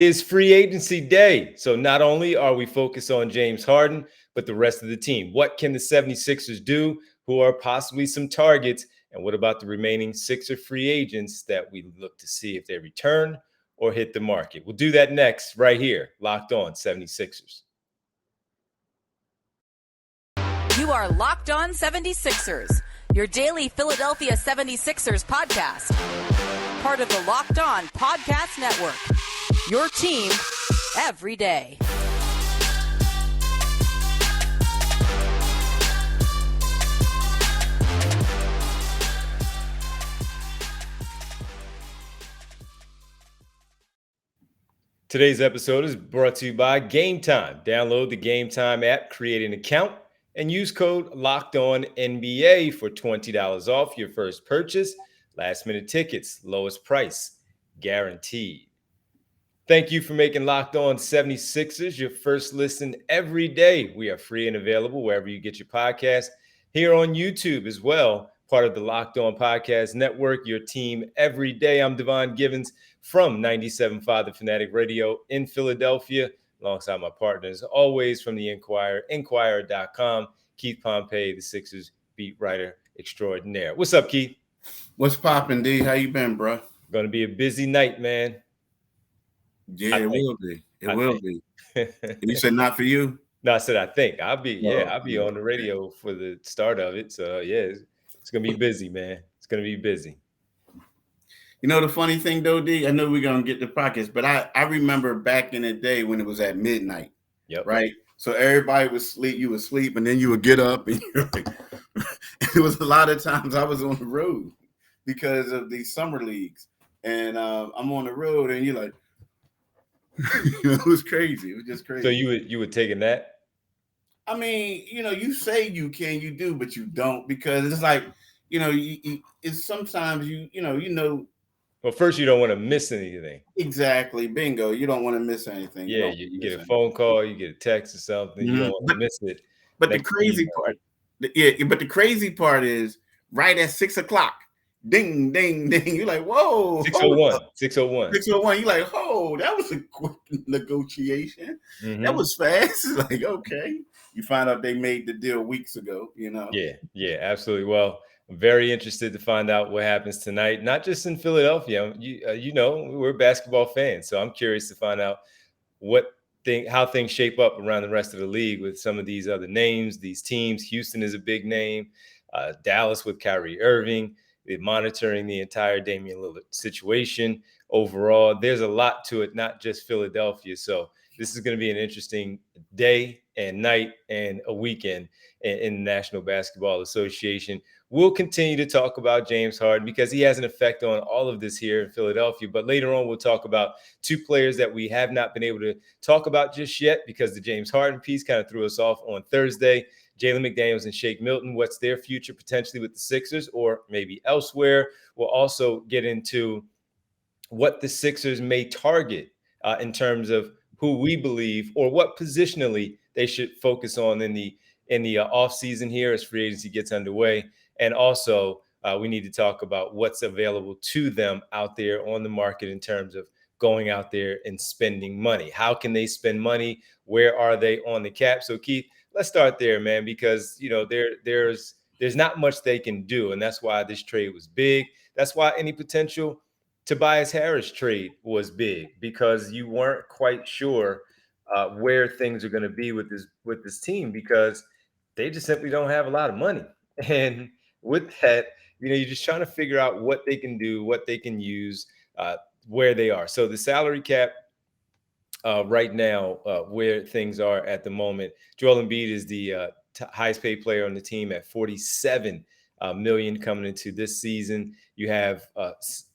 Is free agency day. So not only are we focused on James Harden, but the rest of the team. What can the 76ers do? Who are possibly some targets? And what about the remaining Sixer free agents that we look to see if they return or hit the market? We'll do that next right here, Locked On 76ers. You are Locked On 76ers, your daily Philadelphia 76ers podcast. Part of the Locked On Podcast Network. Your team every day. Today's episode is brought to you by Gametime. Download the Gametime app, create an account, and use code LOCKEDONNBA for $20 off your first purchase. Last minute tickets, lowest price, guaranteed. Thank you for making Locked On 76ers your first listen every day. We are free and available wherever you get your podcast. Here on YouTube as well, part of the Locked On Podcast Network, your team every day. I'm Devon Givens from 97.5 The Fanatic Radio in Philadelphia, alongside my partners, always from the Inquirer, Inquirer.com, Keith Pompey, the Sixers beat writer extraordinaire. What's up, Keith? What's poppin', D? How you been, bro? Going to be a busy night, man. Yeah, it will be. It will be. You said not for you? No, I said I think. I'll be on the radio for the start of it. So, yeah, it's going to be busy, man. It's going to be busy. You know the funny thing, though, D? I know we're going to get the pockets, but I remember back in the day when it was at midnight, right? So everybody would sleep, you would sleep, and then you would get up. And you're like, it was a lot of times I was on the road because of these summer leagues. And I'm on the road, and you're like, it was crazy. It was just crazy. So you would take a nap? I mean, you say you can, you do, but you don't, because it's like, it's sometimes Well, first you don't want to miss anything. Exactly. Bingo. You don't want to miss anything. Yeah, you get a phone call, you get a text or something. You don't want to miss it. But the crazy part is right at 6 o'clock. Ding, ding, ding. You're like, whoa. 601. You're like, oh, that was a quick negotiation. Mm-hmm. That was fast. It's like, okay. You find out they made the deal weeks ago, Yeah, absolutely. Well, I'm very interested to find out what happens tonight, not just in Philadelphia. We're basketball fans, so I'm curious to find out how things shape up around the rest of the league with some of these other names, these teams. Houston is a big name. Dallas with Kyrie Irving. They're monitoring the entire Damian Lillard situation. Overall, there's a lot to it, not just Philadelphia. So this is going to be an interesting day and night and a weekend in the National Basketball Association. We'll continue to talk about James Harden because he has an effect on all of this here in Philadelphia. But later on, we'll talk about two players that we have not been able to talk about just yet because the James Harden piece kind of threw us off on Thursday. Jalen McDaniels and Shake Milton, what's their future potentially with the Sixers or maybe elsewhere? We'll also get into what the Sixers may target in terms of who we believe or what positionally they should focus on in the offseason here as free agency gets underway. And also, we need to talk about what's available to them out there on the market in terms of going out there and spending money. How can they spend money? Where are they on the cap? So, Keith, let's start there, man, because, there's not much they can do. And that's why this trade was big. That's why any potential Tobias Harris trade was big, because you weren't quite sure where things are going to be with this team because they just simply don't have a lot of money. And with that, you're just trying to figure out what they can do, what they can use, where they are. So the salary cap right now, where things are at the moment, Joel Embiid is the highest paid player on the team at $47 million coming into this season. You have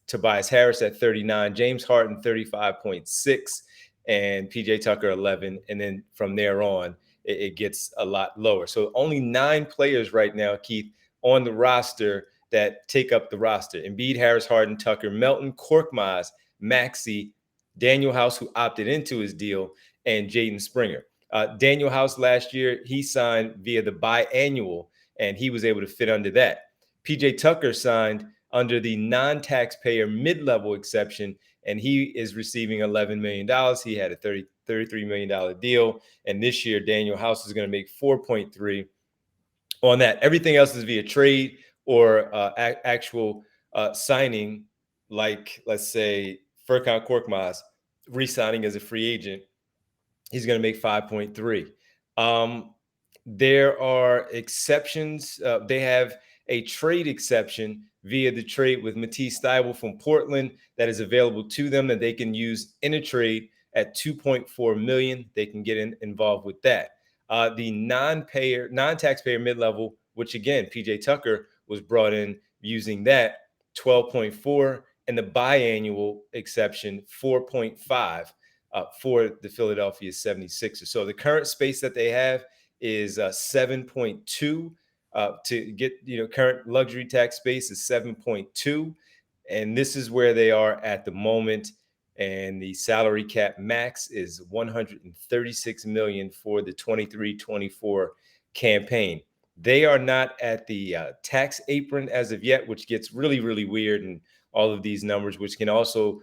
Tobias Harris at 39, James Harden 35.6, and PJ Tucker 11. And then from there on, it gets a lot lower. So only 9 players right now, Keith, on the roster that take up the roster. Embiid, Harris, Harden, Tucker, Melton, Korkmaz, Maxey, Daniel House, who opted into his deal, and Jaden Springer. Daniel House last year, he signed via the biannual, and he was able to fit under that. PJ Tucker signed under the non-taxpayer mid-level exception, and he is receiving $11 million. He had a $33 million deal, and this year Daniel House is going to make 4.3 on that. Everything else is via trade or actual signing, like let's say Furkan Korkmaz re-signing as a free agent. He's going to make 5.3. There are exceptions. They have a trade exception via the trade with Matisse Thybulle from Portland that is available to them that they can use in a trade at 2.4 million. They can get involved with that. The non-taxpayer mid-level, which again, PJ Tucker was brought in using that, 12.4, and the biannual exception, 4.5 for the Philadelphia 76ers. So the current space that they have is 7.2 to get, current luxury tax space is 7.2. And this is where they are at the moment. And the salary cap max is 136 million for the 23-24 campaign. They are not at the tax apron as of yet, which gets really, really weird. And all of these numbers, which can also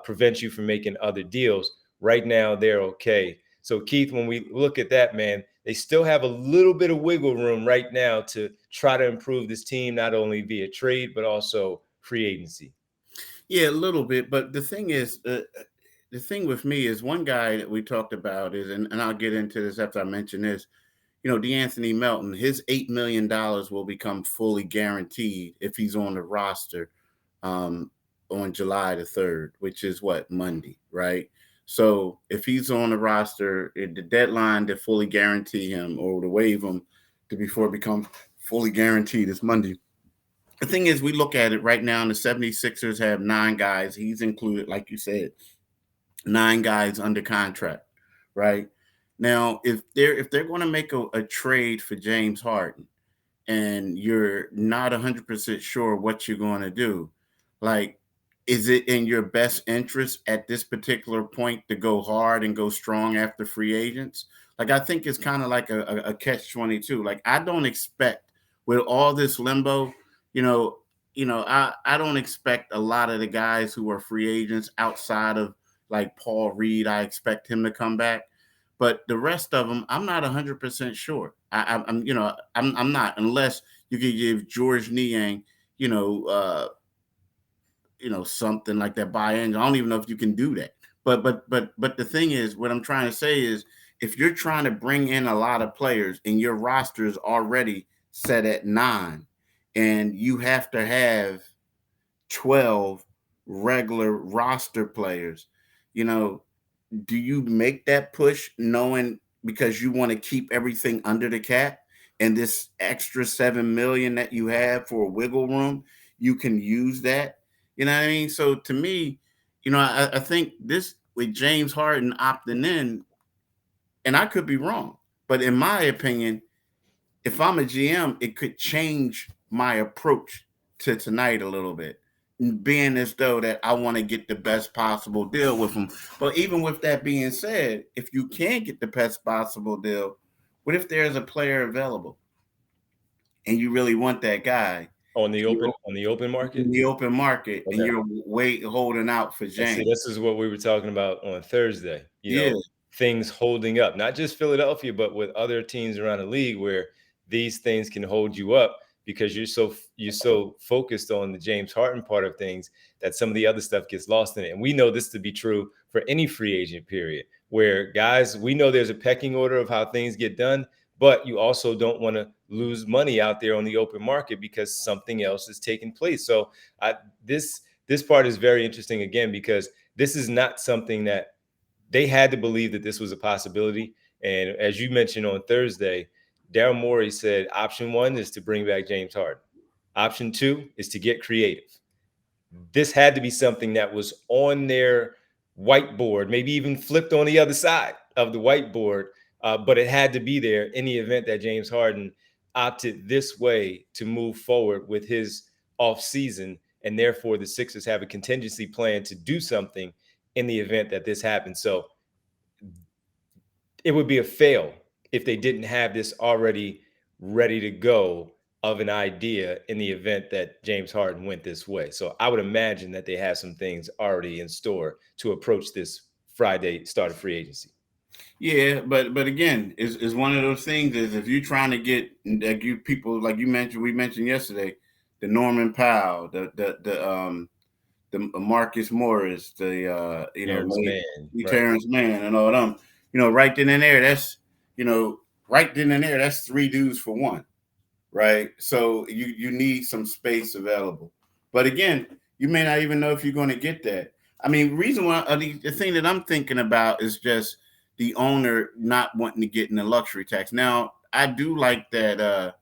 prevent you from making other deals. Right now, they're okay. So, Keith, when we look at that, man, they still have a little bit of wiggle room right now to try to improve this team, not only via trade, but also free agency. Yeah, a little bit. But the thing is, the thing with me is one guy that we talked about is, and I'll get into this after I mention this, DeAnthony Melton, his $8 million will become fully guaranteed if he's on the roster on July the 3rd, which is what, Monday, right? So if he's on the roster, the deadline to fully guarantee him or to waive him before it becomes fully guaranteed is Monday. The thing is, we look at it right now, and the 76ers have 9 guys. He's included, like you said, 9 guys under contract, right? Now, if they're going to make a trade for James Harden and you're not 100% sure what you're going to do, like, is it in your best interest at this particular point to go hard and go strong after free agents? Like, I think it's kind of like a catch-22. Like, I don't expect with all this limbo, I don't expect a lot of the guys who are free agents outside of like Paul Reed. I expect him to come back, but the rest of them, I'm not 100% sure. I'm not, unless you could give George Niang, something like that buy-in. I don't even know if you can do that. But the thing is, what I'm trying to say is, if you're trying to bring in a lot of players and your roster is already set at 9, and you have to have 12 regular roster players, do you make that push knowing because you want to keep everything under the cap and this extra $7 million that you have for wiggle room, you can use that? You know what I mean? So to me, I think this with James Harden opting in, and I could be wrong, but in my opinion, if I'm a GM, it could change my approach to tonight a little bit, being as though that I want to get the best possible deal with him. But even with that being said, if you can't get the best possible deal, what if there's a player available and you really want that guy on the open market? In the open market, okay. And you're holding out for James. See, this is what we were talking about on Thursday. Things holding up, not just Philadelphia, but with other teams around the league where these things can hold you up because you're so focused on the James Harden part of things that some of the other stuff gets lost in it. And we know this to be true for any free agent period, where guys, we know there's a pecking order of how things get done, but you also don't want to lose money out there on the open market because something else is taking place. So this part is very interesting again, because this is not something that they had to believe that this was a possibility. And as you mentioned on Thursday, Daryl Morey said option 1 is to bring back James Harden. Option 2 is to get creative. This had to be something that was on their whiteboard, maybe even flipped on the other side of the whiteboard, but it had to be there in the event that James Harden opted this way to move forward with his offseason, and therefore the Sixers have a contingency plan to do something in the event that this happens. So it would be a fail if they didn't have this already ready to go of an idea in the event that James Harden went this way. So I would imagine that they have some things already in store to approach this Friday start of free agency. Yeah, but again, is one of those things is if you're trying to get like you people like we mentioned yesterday, the Norman Powell, the Marcus Morris, the Terrence Mann, right? Terrence Mann, and all them, right then and there, right then and there, that's three dudes for one, right? So you need some space available, but again, you may not even know if you're going to get that. I mean, reason why the thing that I'm thinking about is just the owner not wanting to get in the luxury tax. Now, I do like that.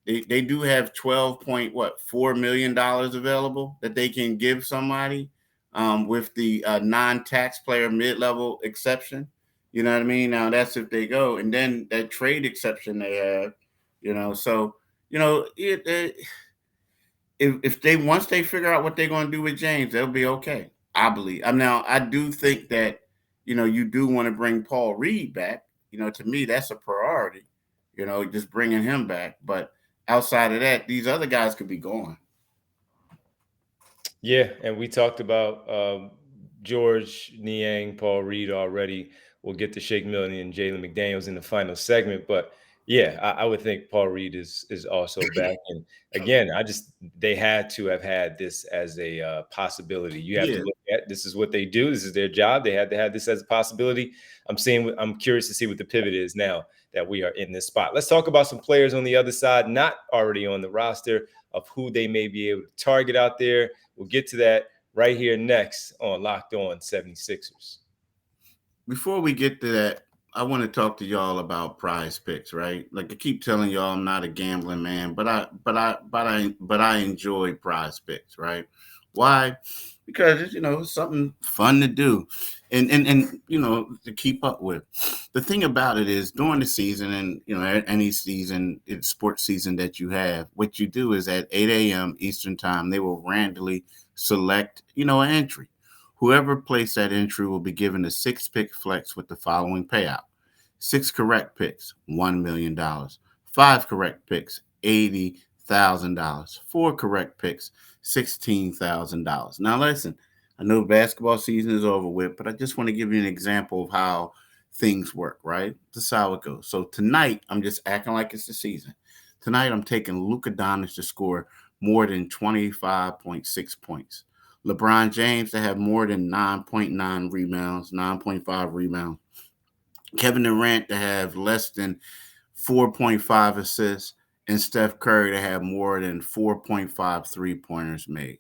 They do have $12.4 million available that they can give somebody with the non-taxpayer mid-level exception. You know what I mean? Now that's if they go, and then that trade exception they have. So if they once they figure out what they're going to do with James, they'll be okay. I believe. Now I do think that you do want to bring Paul Reed back. To me that's a priority. Just bringing him back, but outside of that, these other guys could be gone. Yeah, and we talked about George Niang, Paul Reed already. We'll get to Shake Milton and Jalen McDaniels in the final segment, but yeah, I would think Paul Reed is also back. And again, they had to have had this as a possibility. You have to look at this is what they do. This is their job. They had to have this as a possibility. I'm curious to see what the pivot is now that we are in this spot. Let's talk about some players on the other side, not already on the roster, of who they may be able to target out there. We'll get to that right here next on Locked On 76ers. Before we get to that, I want to talk to y'all about PrizePicks, right? Like I keep telling y'all, I'm not a gambling man, but I enjoy PrizePicks, right? Why? Because it's something fun to do, and to keep up with. The thing about it is during the season, and any season, it's sports season that you have, what you do is at 8 a.m. Eastern time, they will randomly select an entry. Whoever placed that entry will be given a 6-pick flex with the following payout: 6 correct picks, $1 million; 5 correct picks, $80,000; 4 correct picks, $16,000. Now, listen, I know basketball season is over with, but I just want to give you an example of how things work, right? This is how it goes. So tonight, I'm just acting like it's the season. Tonight, I'm taking Luka Doncic to score more than 25.6 points. LeBron James to have more than 9.9 rebounds, 9.5 rebounds. Kevin Durant to have less than 4.5 assists, and Steph Curry to have more than 4.5 3-pointers made.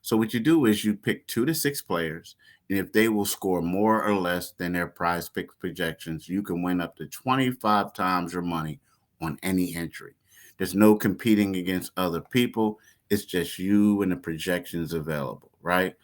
So what you do is you pick 2 to 6 players, and if they will score more or less than their PrizePicks projections, you can win up to 25 times your money on any entry. There's no competing against other people. It's just you and the projections available, right?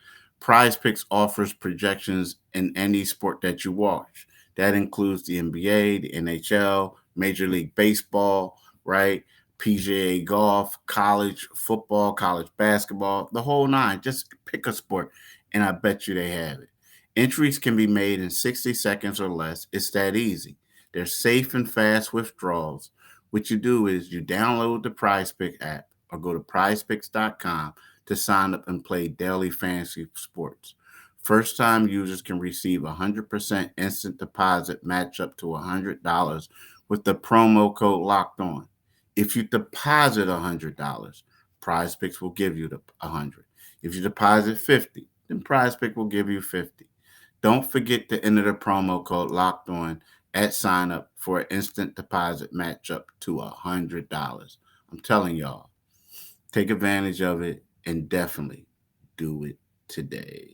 PrizePicks offers projections in any sport that you watch. That includes the NBA, the NHL, Major League Baseball, right? PGA golf, college football, college basketball, the whole nine. Just pick a sport, and I bet you they have it. Entries can be made in 60 seconds or less. It's that easy. They're safe and fast withdrawals. What you do is you download the PrizePicks app or go to prizepicks.com to sign up and play daily fantasy sports. First-time users can receive 100% instant deposit match up to $100 with the promo code Locked On. If you deposit $100, PrizePicks will give you the $100. If you deposit $50, then PrizePicks will give you $50. Don't forget to enter the promo code Locked On at sign up for an instant deposit match up to $100. I'm telling y'all, take advantage of it and definitely do it today.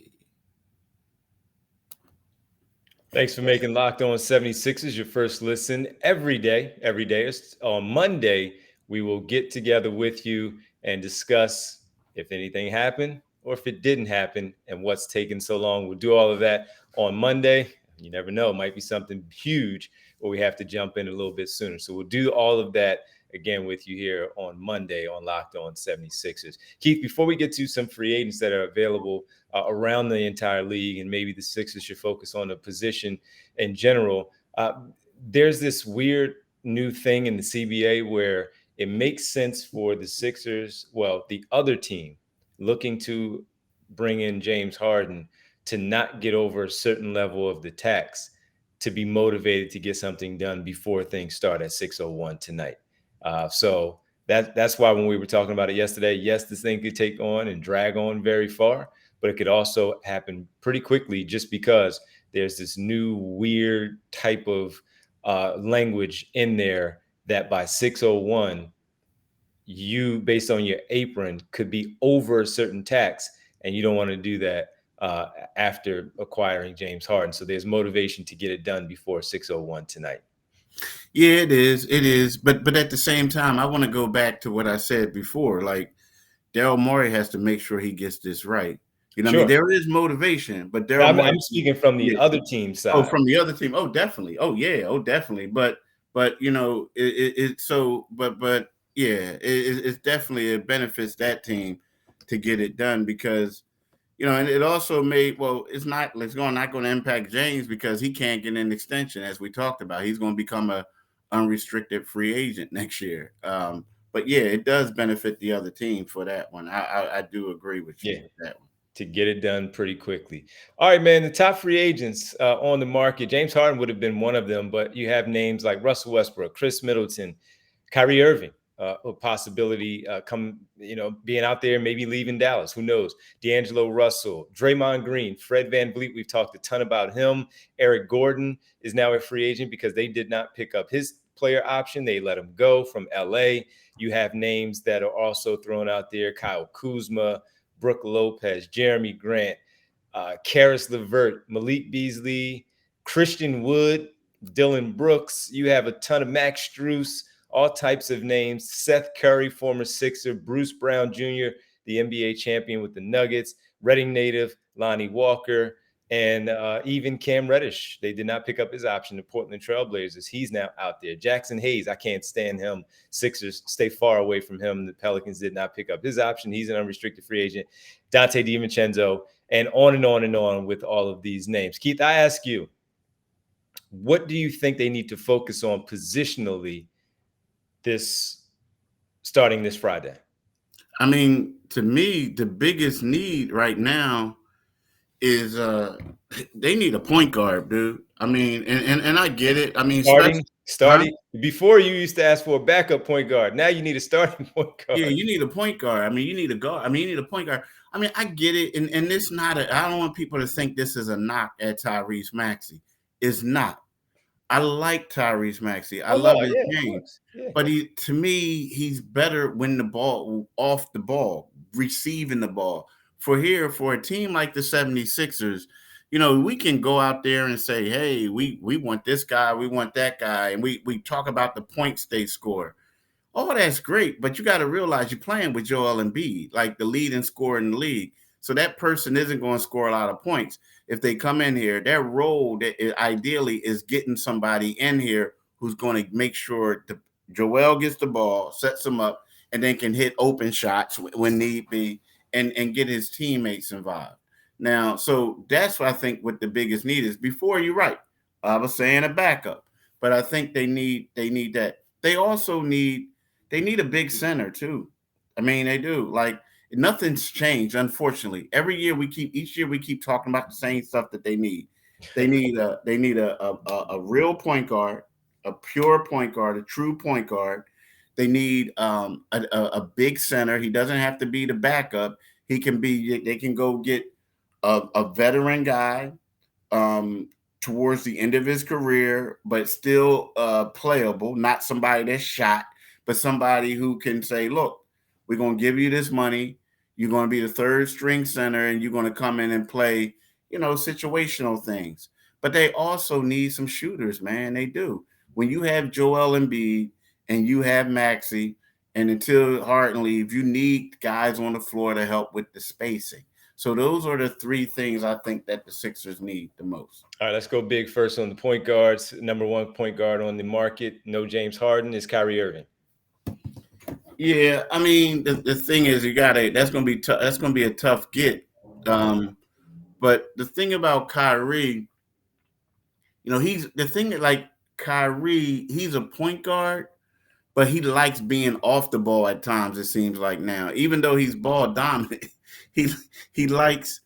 Thanks for making Locked On 76ers your first listen every day. Every day. On Monday, we will get together with you and discuss if anything happened or if it didn't happen and what's taking so long. We'll do all of that on Monday. You never know. It might be something huge or we have to jump in a little bit sooner. So we'll do all of that again with you here on Monday on Locked On 76ers. Keith, before we get to some free agents that are available around the entire league, and maybe the Sixers should focus on the position in general, there's this weird new thing in the CBA where it makes sense for the Sixers, well, the other team looking to bring in James Harden, to not get over a certain level of the tax, to be motivated to get something done before things start at 6:01 tonight. So that's why when we were talking about it yesterday, yes, this thing could take on and drag on very far, but it could also happen pretty quickly, just because there's this new weird type of language in there that by 6:01, you, based on your apron, could be over a certain tax, and you don't want to do that after acquiring James Harden. So there's motivation to get it done before 6:01 tonight. Yeah, it is. But at the same time, I want to go back to what I said before. Like, Daryl Morey has to make sure he gets this right. You know what I mean? There is motivation, but Daryl Morey. I'm speaking from the other team side. Oh, from the other team. Oh, definitely. Oh, yeah. Oh, definitely. But you know, it's definitely, it benefits that team to get it done, because, you know, and it also it's not going to impact James, because he can't get an extension, as we talked about. He's going to become a unrestricted free agent next year. But yeah, it does benefit the other team for that one. I do agree with you with that one. To get it done pretty quickly. All right, man, the top free agents on the market, James Harden would have been one of them, but you have names like Russell Westbrook, Chris Middleton, Kyrie Irving, a possibility being out there, maybe leaving Dallas. Who knows? D'Angelo Russell, Draymond Green, Fred VanVleet. We've talked a ton about him. Eric Gordon is now a free agent because they did not pick up his player option. They let him go from LA. You have names that are also thrown out there: Kyle Kuzma, Brooke Lopez, Jeremy Grant, Karis LeVert, Malik Beasley, Christian Wood, Dylan Brooks. You have a ton of Max Strus, all types of names. Seth Curry, former Sixer, Bruce Brown Jr., the NBA champion with the Nuggets, Reading native Lonnie Walker, and even Cam Reddish. They did not pick up his option. The Portland Trailblazers, he's now out there. Jackson Hayes, I can't stand him. Sixers, stay far away from him. The Pelicans did not pick up his option. He's an unrestricted free agent. Dante DiVincenzo, and on and on and on with all of these names. Keith, I ask you, what do you think they need to focus on positionally starting this Friday? I mean, to me, the biggest need right now is they need a point guard, dude. I mean, and I get it. I mean, starting before, you used to ask for a backup point guard. Now you need a starting point guard. Yeah, you need a point guard. I mean, you need a guard. I mean, you need a point guard. I mean, I get it, and this I don't want people to think this is a knock at Tyrese Maxey. It's not. I like Tyrese Maxey. I love his game. Yeah. But to me, he's better when the ball off the ball, receiving the ball. For a team like the 76ers, you know, we can go out there and say, hey, we want this guy, we want that guy, and we talk about the points they score. Oh, that's great, but you got to realize you're playing with Joel Embiid, like the leading scorer in the league. So that person isn't going to score a lot of points. If they come in here, their role ideally is getting somebody in here who's going to make sure Joel gets the ball, sets them up, and then can hit open shots when need be, and get his teammates involved. Now, so that's what I think what the biggest need is. Before, you're right, I was saying a backup, but I think they need that. They also need a big center too. I mean, they do. Like, nothing's changed, unfortunately. Each year we keep talking about the same stuff that they need. They need a real point guard, a pure point guard, a true point guard. They need a big center. He doesn't have to be the backup. They can go get a veteran guy towards the end of his career, but still playable, not somebody that's shot, but somebody who can say, look, we're going to give you this money. You're going to be the third string center, and you're going to come in and play, you know, situational things. But they also need some shooters, man. They do. When you have Joel Embiid and you have Maxey, and until Harden leaves, you need guys on the floor to help with the spacing. So those are the three things I think that the Sixers need the most. All right, let's go big first on the point guards. Number one point guard on the market, no James Harden, is Kyrie Irving. Yeah, I mean, the thing is, that's going to be tough. That's going to be a tough get. But the thing about Kyrie, you know, he's a point guard, but he likes being off the ball at times. It seems like now, even though he's ball dominant, he he likes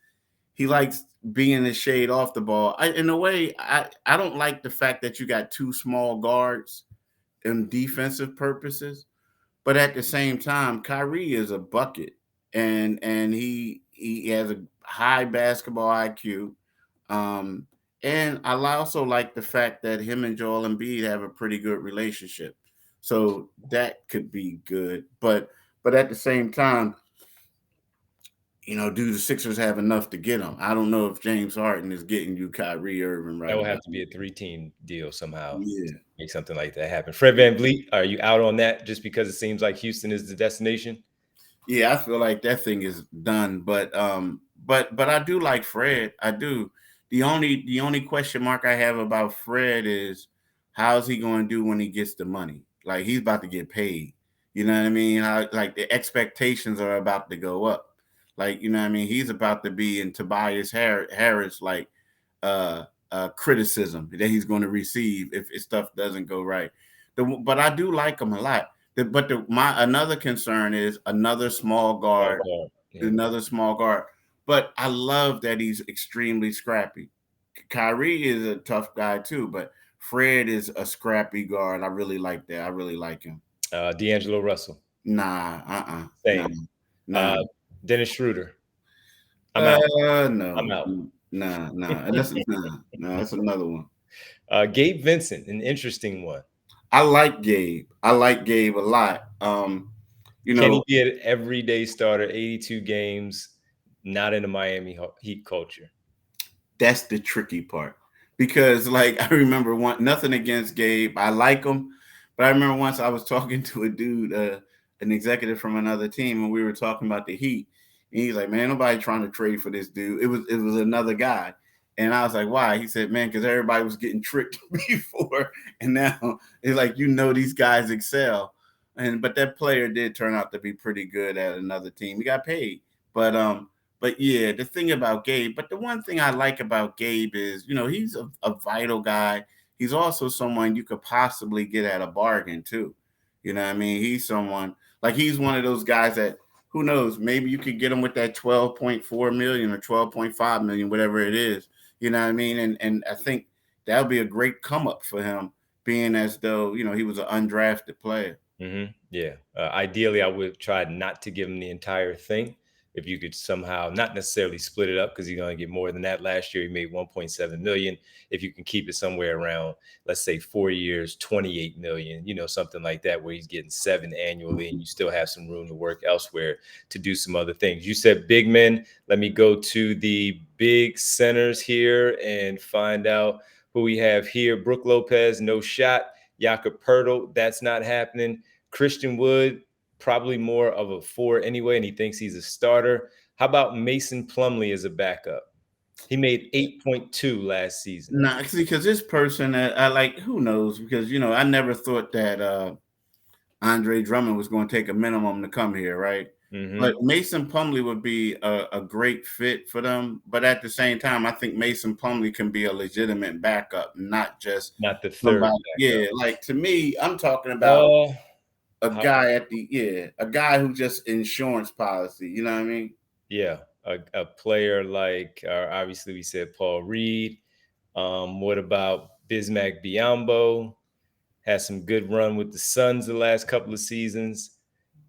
being in the shade off the ball. In a way, I don't like the fact that you got two small guards in defensive purposes, but at the same time, Kyrie is a bucket, and he has a high basketball IQ. And I also like the fact that him and Joel Embiid have a pretty good relationship, so that could be good. But at the same time, do the Sixers have enough to get him? I don't know if James Harden is getting you Kyrie Irving right That will now. have to be a 3-team deal somehow. Yeah. Make something like that happen. Fred VanVleet, are you out on that just because it seems like Houston is the destination? Yeah, I feel like that thing is done. But I do like Fred. I do. The only question mark I have about Fred is how's he going to do when he gets the money? Like, he's about to get paid. You know what I mean? Like, the expectations are about to go up. Like, you know what I mean? He's about to be in Tobias Harris, like, criticism that he's going to receive if stuff doesn't go right. But I do like him a lot. My another concern is another small guard, Yeah. another small guard. But I love that he's extremely scrappy. Kyrie is a tough guy too, but Fred is a scrappy guard. I really like that. I really like him. D'Angelo Russell. Nah, Same. nah. Dennis Schroeder. I'm out. No. I'm out. Nah. That's another one. Gabe Vincent, an interesting one. I like Gabe. I like Gabe a lot. Can he be an everyday starter, 82 games, not in the Miami Heat culture? That's the tricky part. Because, like, I remember nothing against Gabe. I like him. But I remember once I was talking to a dude, an executive from another team, and we were talking about the Heat. And he's like, man, nobody trying to trade for this dude. It was another guy. And I was like, why? He said, man, because everybody was getting tricked before. And now it's like, these guys excel. But that player did turn out to be pretty good at another team. He got paid. But yeah, the thing about Gabe, but the one thing I like about Gabe is, he's a vital guy. He's also someone you could possibly get at a bargain too. You know what I mean? He's someone, like, he's one of those guys that, who knows, maybe you could get him with that 12.4 million or 12.5 million, whatever it is. You know what I mean? And I think that would be a great come up for him, being as though, he was an undrafted player. Mm-hmm. Yeah. Ideally, I would try not to give him the entire thing. If you could somehow not necessarily split it up, because he's going to get more than that. Last year, he made 1.7 million. If you can keep it somewhere around, let's say 4 years, 28 million, something like that, where he's getting 7 annually, and you still have some room to work elsewhere to do some other things. You said big men. Let me go to the big centers here and find out who we have here. Brook Lopez, no shot. Jakob Poeltl, that's not happening. Christian Wood, probably more of a 4 anyway, and he thinks he's a starter. How about Mason Plumlee as a backup? He made 8.2 last season. Nah, because this person that I like, who knows? Because, I never thought that Andre Drummond was going to take a minimum to come here, right? Mm-hmm. But Mason Plumlee would be a great fit for them. But at the same time, I think Mason Plumlee can be a legitimate backup, not the third. Yeah, like, to me, I'm talking about a guy who just insurance policy. You know what I mean? Yeah, a player like, obviously we said Paul Reed. What about Bismack Biyombo? Has some good run with the Suns the last couple of seasons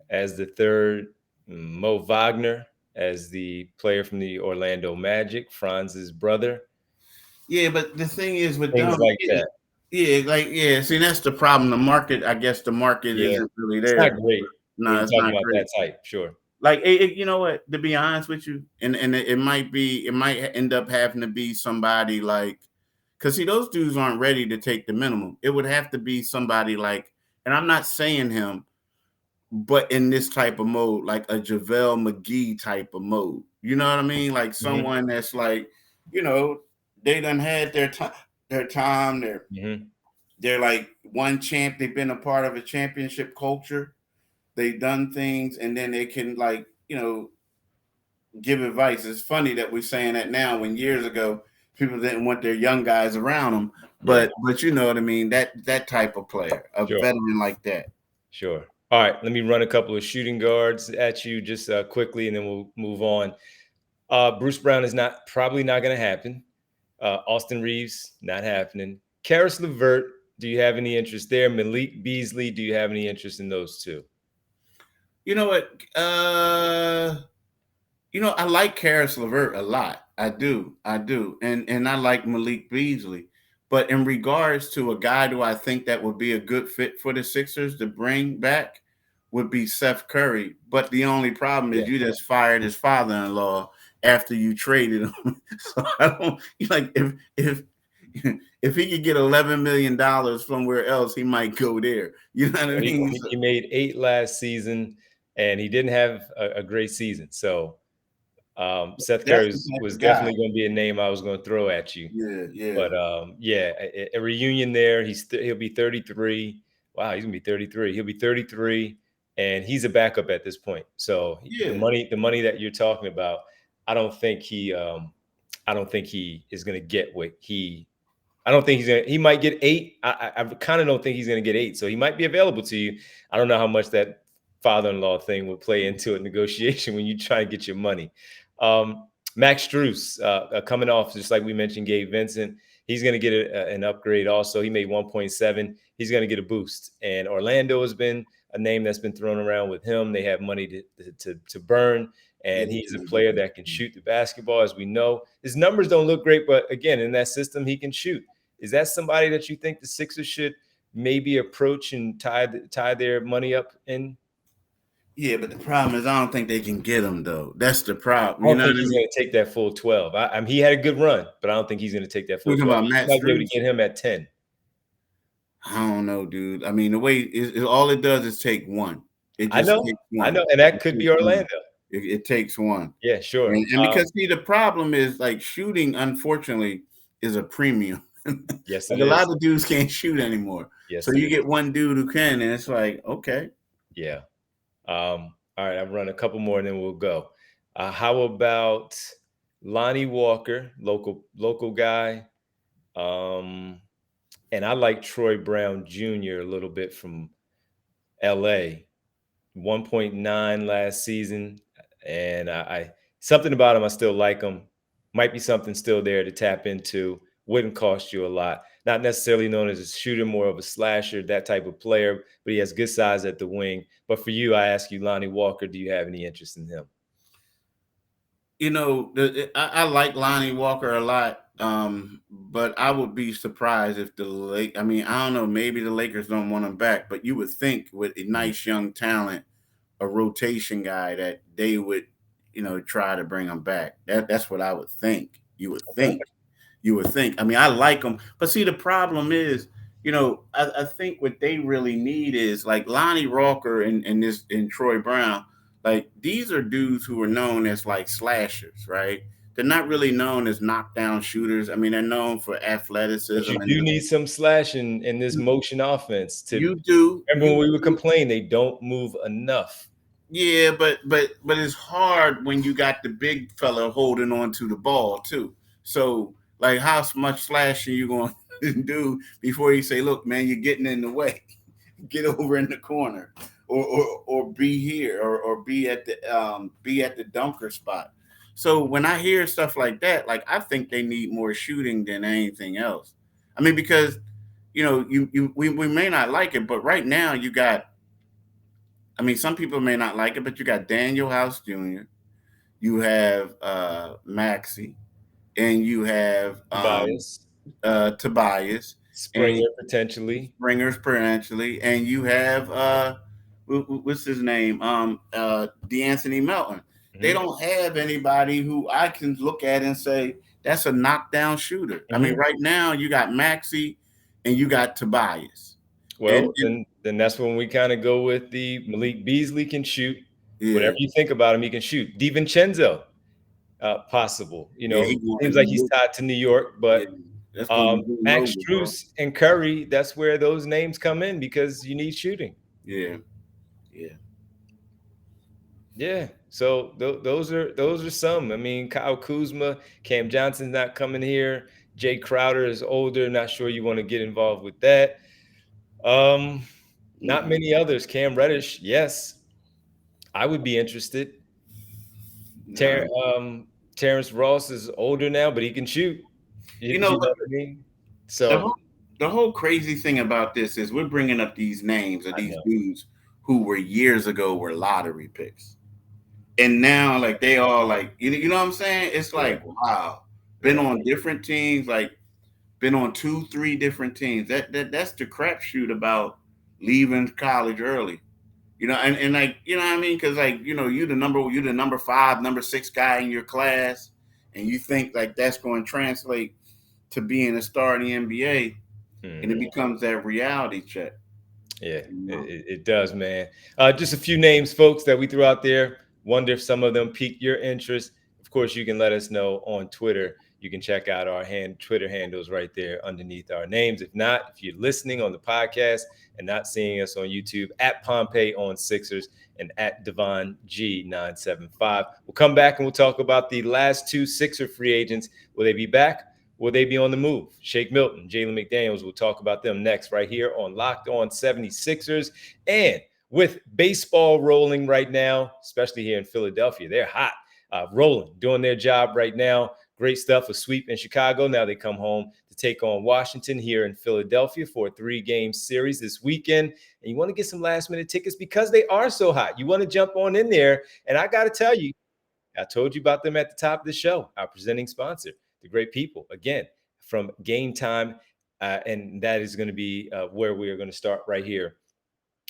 as the third. Mo Wagner as the player from the Orlando Magic, Franz's brother. Yeah, but the thing is with things them, like that. Yeah, see, that's the problem. The market, I guess the market isn't really there. It's not great. No, it's not great. That type, sure. Like, you know what, to be honest with you, and it might end up having to be somebody like, because, see, those dudes aren't ready to take the minimum. It would have to be somebody like, and I'm not saying him, but in this type of mode, like a JaVale McGee type of mode. You know what I mean? Like someone that's like, they done had their time. They're like one champ. They've been a part of a championship culture. They've done things, and then they can, like, give advice. It's funny that we're saying that now, when years ago people didn't want their young guys around them. But you know what I mean? That type of player, a veteran like that. Sure. All right, let me run a couple of shooting guards at you just quickly, and then we'll move on. Bruce Brown is probably not going to happen. Austin Reeves, not happening. Karis LeVert, do you have any interest there? Malik Beasley, do you have any interest in those two? You know what? I like Karis LeVert a lot. I do. And I like Malik Beasley. But in regards to a guy who I think that would be a good fit for the Sixers to bring back would be Seth Curry. But the only problem is you just fired his father-in-law after you traded him. So I don't like if he could get $11 million somewhere else, he might go there. You know what I mean? He made 8 last season, and he didn't have a great season. So Seth Curry was definitely going to be a name I was going to throw at you. Yeah. But a reunion there. He'll be 33. Wow, he's going to be 33. He'll be 33, and he's a backup at this point. So the money that you're talking about, I don't think he is going to get what he. I don't think he might get 8. I kind of don't think he's going to get 8. So he might be available to you. I don't know how much that father-in-law thing would play into a negotiation when you try to get your money. Max Strus coming off, just like we mentioned, Gabe Vincent. He's going to get an upgrade also. He made 1.7. He's going to get a boost. And Orlando has been a name that's been thrown around with him. They have money to burn. And he's a player that can shoot the basketball, as we know. His numbers don't look great, but again, in that system, he can shoot. Is that somebody that you think the Sixers should maybe approach and tie their money up in? Yeah, but the problem is I don't think they can get him, though. That's the problem. I don't think he's going to take that full 12. He had a good run, but I don't think he's going to take that full 12. About Matt might be able to get him at 10. I don't know, dude. I mean, the way all it does is take one. I know, and that could be Orlando. It takes one. Yeah, sure. And because the problem is like shooting, unfortunately, is a premium. Yes, like a lot of dudes can't shoot anymore. Yes, so you get one dude who can, and it's like, okay. Yeah. All right, I'll run a couple more and then we'll go. How about Lonnie Walker, local guy? And I like Troy Brown Jr. a little bit from LA. 1.9 last season. And I something about him, I still like him. Might be something still there to tap into. Wouldn't cost you a lot. Not necessarily known as a shooter, more of a slasher, that type of player, but he has good size at the wing. But for you, I ask you, Lonnie Walker, do you have any interest in him? You know, I like Lonnie Walker a lot, but I would be surprised if I don't know, maybe the Lakers don't want him back, but you would think with a nice young talent, a rotation guy, that they would, try to bring him back. That's what I would think. You would think. I mean, I like them, but see, the problem is, I think what they really need is like Lonnie Walker and Troy Brown. Like, these are dudes who are known as like slashers, right? They're not really known as knockdown shooters. I mean, they're known for athleticism. But you do need some slashing in this motion offense. You do. Remember when we would complain they don't move enough. Yeah, but it's hard when you got the big fella holding on to the ball too. So, like, how much slashing you going to do before you say, look, man, you're getting in the way. Get over in the corner. Or be here or be at the dunker spot. So when I hear stuff like that, like, I think they need more shooting than anything else. I mean, because we may not like it, but right now you got. I mean, some people may not like it, but you got Daniel House Jr., you have Maxey, and you have Tobias, Springer's potentially, and you have what's his name? DeAnthony Melton. Mm-hmm. They don't have anybody who I can look at and say that's a knockdown shooter. Mm-hmm. I mean, right now you got Maxey and you got Tobias. Well, then that's when we kind of go with the Malik Beasley can shoot. Yeah. Whatever you think about him, he can shoot. DiVincenzo, possible. Seems like he's tied to New York, but Max Strus and Curry, that's where those names come in because you need shooting. Yeah. So those are some. I mean, Kyle Kuzma, Cam Johnson's not coming here. Jay Crowder is older. Not sure you want to get involved with that. Not many others. Cam Reddish, yes, I would be interested. No. Terrence Ross is older now, but he can shoot. You You know, know what I mean? the So whole the whole crazy thing about this is we're bringing up these names of I these know. dudes who were years ago were lottery picks, and now like they all like you know what I'm saying? It's Yeah, like wow, been yeah, on different teams, like been on 2-3 different teams. That's the crapshoot about leaving college early. And like you know what I mean? Because like you're the number 5, number 6 guy in your class, and you think like that's going to translate to being a star in the NBA, and it mhm. becomes that reality check. Yeah, You know? it does, man. Just a few names, folks, that we threw out there. Wonder if some of them piqued your interest. Of course, you can let us know on Twitter. You can check out our Twitter handles right there underneath our names. If not, if you're listening on the podcast and not seeing us on YouTube, at Pompey on Sixers and at Devon G975. We'll come back and we'll talk about the last 2 Sixer free agents. Will they be back? Will they be on the move? Shake Milton, Jalen McDaniels, we'll talk about them next right here on Locked On 76ers. And with baseball rolling right now, especially here in Philadelphia, they're hot, rolling, doing their job right now. Great stuff, a sweep in Chicago. Now they come home to take on Washington here in Philadelphia for a 3-game series this weekend. And you want to get some last-minute tickets because they are so hot. You want to jump on in there. And I got to tell you, I told you about them at the top of the show, our presenting sponsor, the great people, again, from Gametime. And that is going to be where we are going to start right here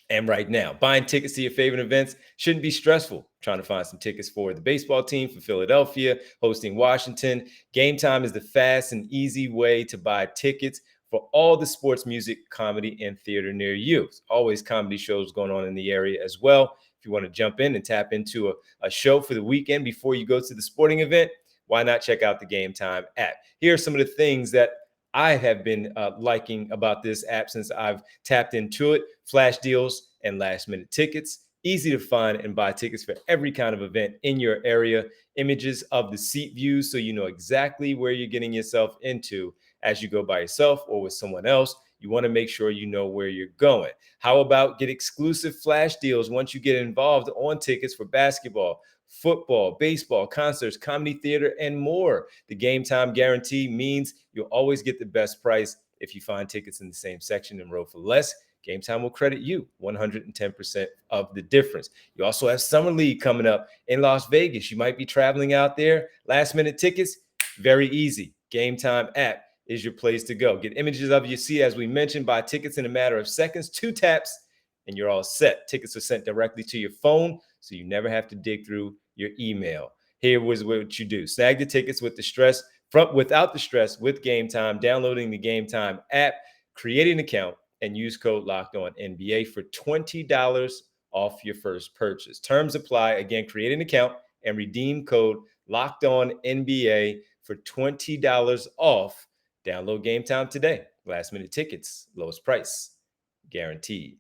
and right now. Buying tickets to your favorite events shouldn't be stressful. Trying to find some tickets for the baseball team for Philadelphia, hosting Washington. Gametime is the fast and easy way to buy tickets for all the sports, music, comedy, and theater near you. There's always comedy shows going on in the area as well. If you want to jump in and tap into a show for the weekend before you go to the sporting event, why not check out the Gametime app? Here are some of the things that I have been liking about this app since I've tapped into it. Flash deals and last minute tickets. Easy to find and buy tickets for every kind of event in your area. Images of the seat views so you know exactly where you're getting yourself into as you go by yourself or with someone else. You want to make sure you know where you're going. How about get exclusive flash deals once you get involved on tickets for basketball, football, baseball, concerts, comedy, theater, and more. The Gametime guarantee means you'll always get the best price. If you find tickets in the same section and row for less, Gametime will credit you 110% of the difference. You also have Summer League coming up in Las Vegas. You might be traveling out there. Last minute tickets, very easy. Gametime app is your place to go. Get images of your seat, as we mentioned, buy tickets in a matter of seconds, 2 taps, and you're all set. Tickets are sent directly to your phone, so you never have to dig through your email. Here was what you do. Snag the tickets without the stress with Gametime, downloading the Gametime app, create an account, and use code Locked On NBA for $20 off your first purchase. Terms apply. Again, create an account and redeem code Locked On NBA for $20 off. Download Gametime today. Last minute tickets, lowest price, guaranteed.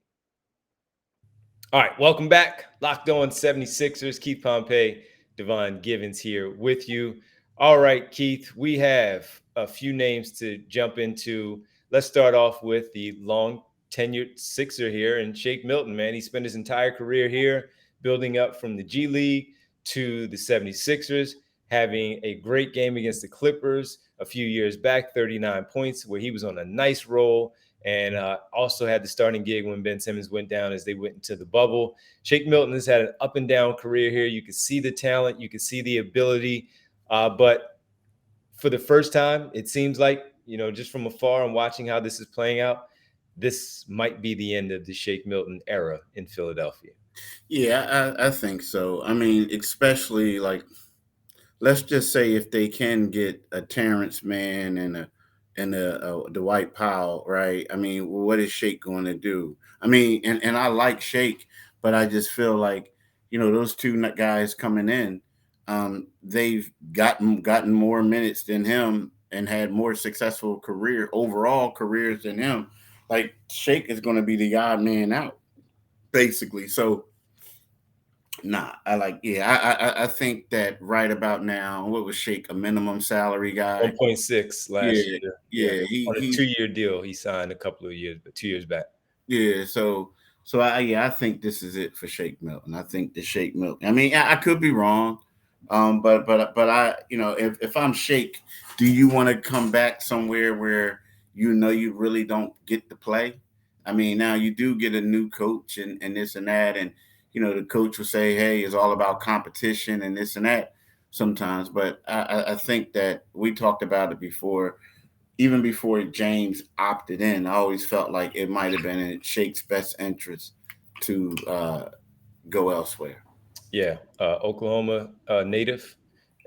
All right, welcome back. Locked On 76ers. Keith Pompey, Devon Givens here with you. All right, Keith, we have a few names to jump into. Let's start off with the long tenured Sixer here, and Shake Milton, man. He spent his entire career here, building up from the G League to the 76ers, having a great game against the Clippers a few years back, 39 points, where he was on a nice roll, and also had the starting gig when Ben Simmons went down as they went into the bubble. Shake Milton has had an up and down career here. You can see the talent, you can see the ability, but for the first time, it seems like, just from afar and watching how this is playing out, this might be the end of the Shake Milton era in Philadelphia. Yeah, I think so. I mean, especially like, let's just say if they can get a Terrence Mann and a Dwight Powell, right? I mean, what is Shake going to do? I mean, and I like Shake, but I just feel like those two guys coming in, they've gotten more minutes than him and had more successful overall careers than him. Like Shake is going to be the odd man out, basically. So nah, I think that right about now, what was Shake, a minimum salary guy? 1.6 last Yeah, year. Yeah. yeah, On a he's 2-year deal he signed a couple of years, but 2 years back. yeah. So So I think this is it for Shake Milton. I think the Shake Milton. I mean, I could be wrong, but I, if I'm Shake, do you want to come back somewhere where you really don't get to play? I mean, now you do get a new coach and this and that, and the coach will say, "Hey, it's all about competition and this and that." Sometimes, but I think that we talked about it before, even before James opted in. I always felt like it might have been in Shake's best interest to go elsewhere. Yeah, Oklahoma native,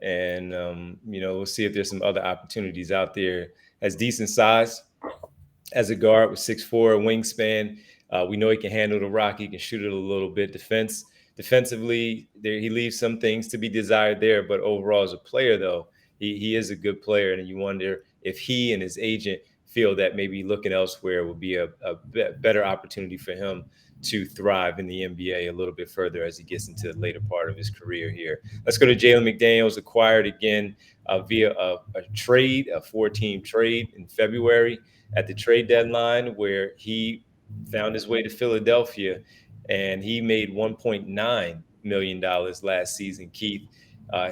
and we'll see if there's some other opportunities out there. Has decent size as a guard with 6'4", wingspan. We know he can handle the rock. He can shoot it a little bit. Defensively, he leaves some things to be desired there, but overall as a player, though, he is a good player, and you wonder if he and his agent feel that maybe looking elsewhere would be a better opportunity for him to thrive in the NBA a little bit further as he gets into the later part of his career here. Let's go to Jalen McDaniels, acquired again via a trade, a 4-team trade in February at the trade deadline, where he found his way to Philadelphia, and he made $1.9 million last season, Keith.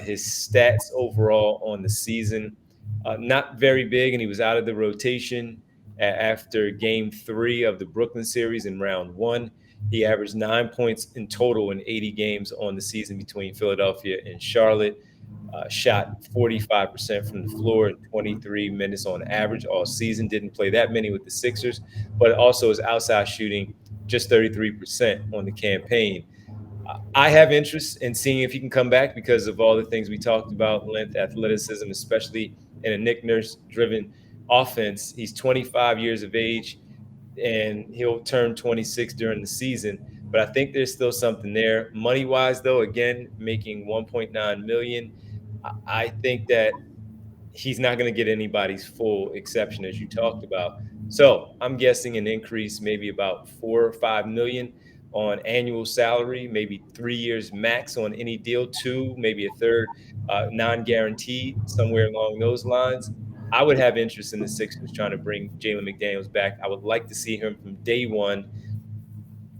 His stats overall on the season, not very big, and he was out of the rotation after game 3 of the Brooklyn series in round 1. He averaged 9 points in total in 80 games on the season between Philadelphia and Charlotte. Shot 45% from the floor in 23 minutes on average all season. Didn't play that many with the Sixers, but also his outside shooting just 33% on the campaign. I have interest in seeing if he can come back because of all the things we talked about, length, athleticism, especially in a Nick Nurse-driven offense. He's 25 years of age, and he'll turn 26 during the season. But I think there's still something there. Money-wise, though, again, making $1.9 million, I think that he's not going to get anybody's full exception, as you talked about. So I'm guessing an increase, maybe about 4 or 5 million on annual salary, maybe 3 years max on any deal, 2, maybe a third non-guaranteed, somewhere along those lines. I would have interest in the Sixers trying to bring Jalen McDaniels back. I would like to see him from day one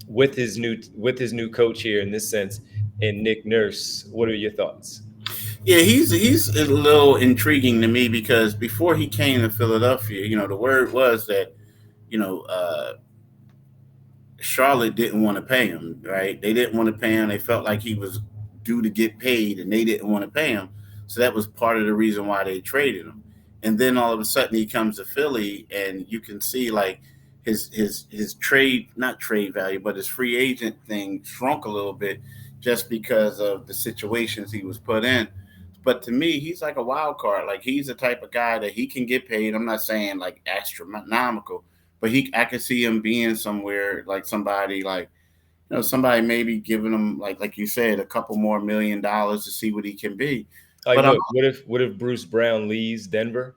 with his new coach here in this sense, and Nick Nurse. What are your thoughts? Yeah, he's a little intriguing to me because before he came to Philadelphia, the word was that you know Charlotte didn't want to pay him, right? They didn't want to pay him. They felt like he was due to get paid, and they didn't want to pay him. So that was part of the reason why they traded him. And then all of a sudden he comes to Philly, and you can see like his trade, not trade value, but his free agent thing shrunk a little bit just because of the situations he was put in. But to me, he's like a wild card. Like he's the type of guy that he can get paid. I'm not saying like astronomical, but I could see him being somewhere like somebody like somebody maybe giving him like you said a couple more $1 million to see what he can be. Like, But look, what if Bruce Brown leaves Denver,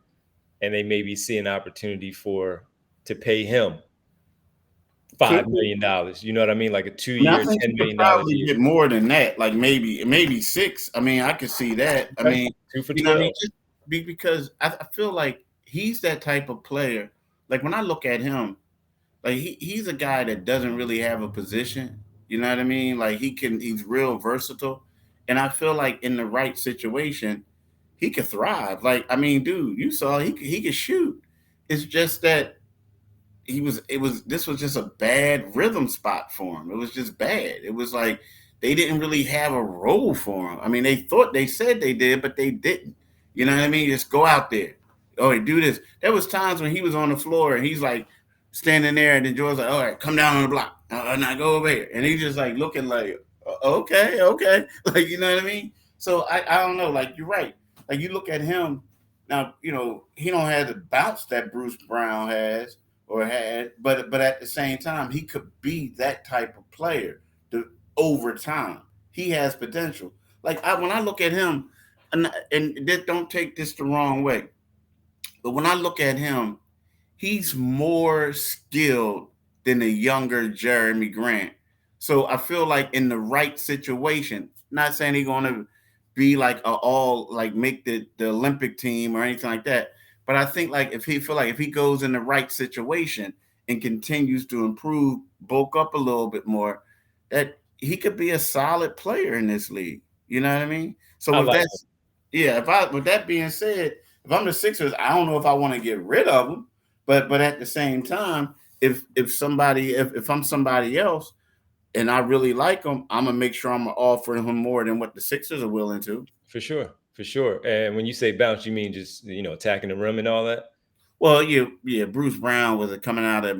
and they maybe see an opportunity to pay him $5 million? You know what I mean? Like a 2-year, I think $10 he could million probably deal. get more than that, like maybe 6. I mean, I could see that. Okay. I mean, 2 for 12. what I mean, just because I feel like he's that type of player. Like when I look at him, like he's a guy that doesn't really have a position. You know what I mean? Like he's real versatile, and I feel like in the right situation, he could thrive. Like I mean, dude, you saw he could shoot. It's just that this was just a bad rhythm spot for him. It was just bad. It was like they didn't really have a role for him. I mean, they said they did, but they didn't. You know what I mean? Just go out there. Oh, do this. There was times when he was on the floor and he's like standing there, and then George's like, "All right, come down on the block. Now go over here." And he's just like looking like, "Okay." Like, you know what I mean? So I don't know. Like you're right. Like you look at him now. He don't have the bounce that Bruce Brown has or had, but at the same time, he could be that type of player over time. He has potential. Like when I look at him, and don't take this the wrong way, but when I look at him, he's more skilled than a younger Jeremy Grant. So I feel like in the right situation, not saying he's going to be like make the Olympic team or anything like that, but I think like if he goes in the right situation and continues to improve, bulk up a little bit more, that he could be a solid player in this league. You know what I mean? So with that, with that being said, if I'm the Sixers, I don't know if I want to get rid of him, but at the same time, if I'm somebody else and I really like him, I'm gonna make sure I'm offering him more than what the Sixers are willing to. For sure. And when you say bounce, you mean just attacking the rim and all that? Well, yeah. Bruce Brown was coming out of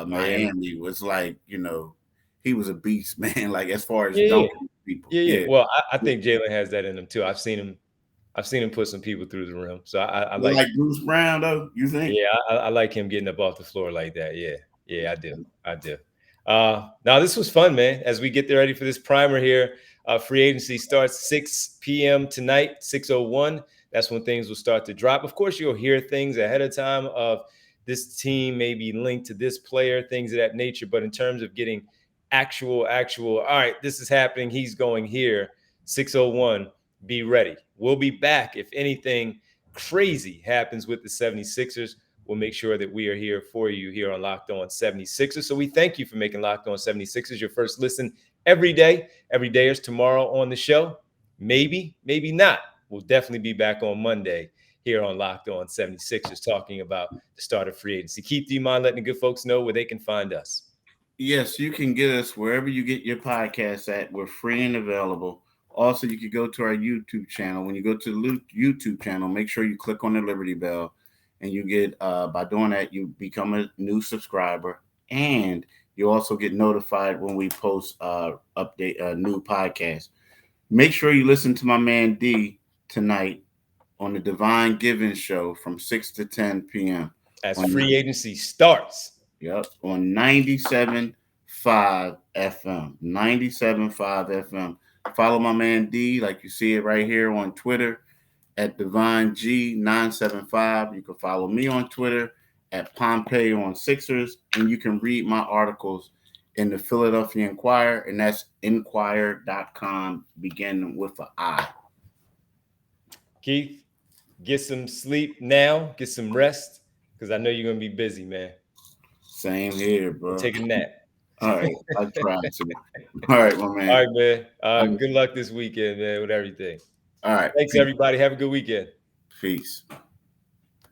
Miami was like, he was a beast, man. Like as far as dunking people. Yeah. Well, I think Jalen has that in him too. I've seen him put some people through the rim. So I like Bruce Brown though. You think? Yeah, I like him getting up off the floor like that. Yeah, I do. Now this was fun, man. As we get ready for this primer here, free agency starts 6 p.m. tonight, 6:01. That's when things will start to drop. Of course, you'll hear things ahead of time of this team may be linked to this player, things of that nature. But in terms of getting actual, all right, this is happening. He's going here, 6:01. Be ready. We'll be back if anything crazy happens with the 76ers. We'll make sure that we are here for you here on Locked On 76ers. So we thank you for making Locked On 76ers your first listen every day. Every day is tomorrow on the show. Maybe not. We'll definitely be back on Monday here on Locked On 76ers talking about the start of free agency. Keith, do you mind letting the good folks know where they can find us? Yes, you can get us wherever you get your podcasts at. We're free and available. Also, you can go to our YouTube channel. When you go to the YouTube channel, make sure you click on the Liberty Bell, and you get by doing that, you become a new subscriber, and you also get notified when we post update a new podcast. Make sure you listen to my man D tonight on the Divine Giving Show from 6 to 10 p.m. as free agency starts. Yep, on 97.5 FM. 97.5 FM. Follow my man D, like you see it right here on Twitter at DivineG975. You can follow me on Twitter at Pompey on Sixers, and you can read my articles in the Philadelphia Inquirer, and that's inquirer.com, beginning with an I. Keith, get some sleep now, get some rest, because I know you're going to be busy, man. Same here, bro. Take a nap. All right, I tried to. All right, my man. All right, man. Good luck this weekend, man, with everything. All right. Thanks, everybody. Have a good weekend. Peace.